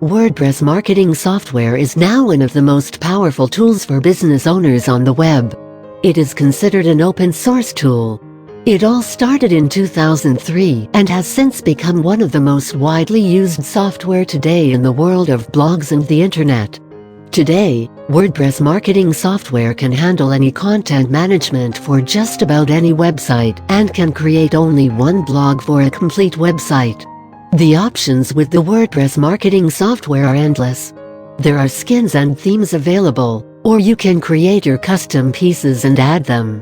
WordPress marketing software is now one of the most powerful tools for business owners on the web. It is considered an open-source tool. It all started in 2003 and has since become one of the most widely used software today in the world of blogs and the internet. Today, WordPress marketing software can handle any content management for just about any website and can create only one blog for a complete website. The options with the WordPress marketing software are endless. There are skins and themes available, or you can create your custom pieces and add them.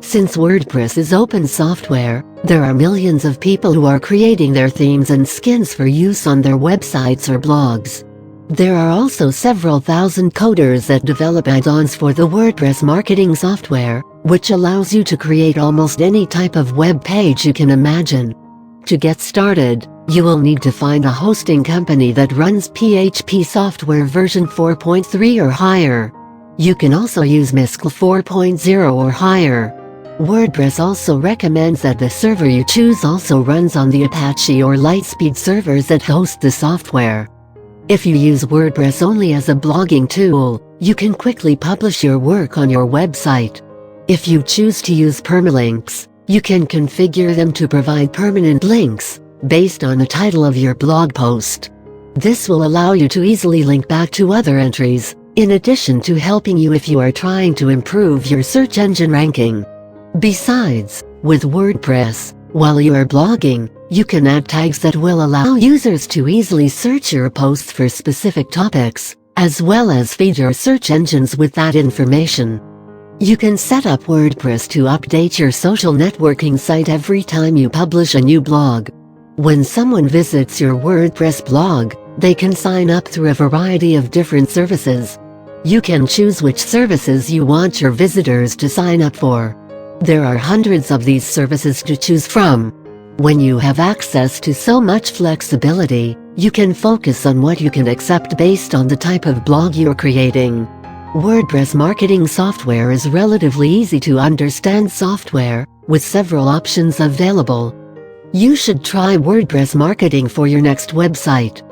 Since WordPress is open software, there are millions of people who are creating their themes and skins for use on their websites or blogs. There are also several thousand coders that develop add-ons for the WordPress marketing software, which allows you to create almost any type of web page you can imagine. To get started, you will need to find a hosting company that runs PHP software version 4.3 or higher. You can also use Miscel 4.0 or higher. WordPress also recommends that the server you choose also runs on the Apache or Lightspeed servers that host the software. If you use WordPress only as a blogging tool, you can quickly publish your work on your website. If you choose to use permalinks, you can configure them to provide permanent links based on the title of your blog post. This will allow you to easily link back to other entries, in addition to helping you if you are trying to improve your search engine ranking. Besides, with WordPress, while you are blogging, you can add tags that will allow users to easily search your posts for specific topics, as well as feed your search engines with that information. You can set up WordPress to update your social networking site every time you publish a new blog. When someone visits your WordPress blog, they can sign up through a variety of different services. You can choose which services you want your visitors to sign up for. There are hundreds of these services to choose from. When you have access to so much flexibility, you can focus on what you can accept based on the type of blog you're creating. WordPress marketing software is relatively easy to understand software, with several options available. You should try WordPress marketing for your next website.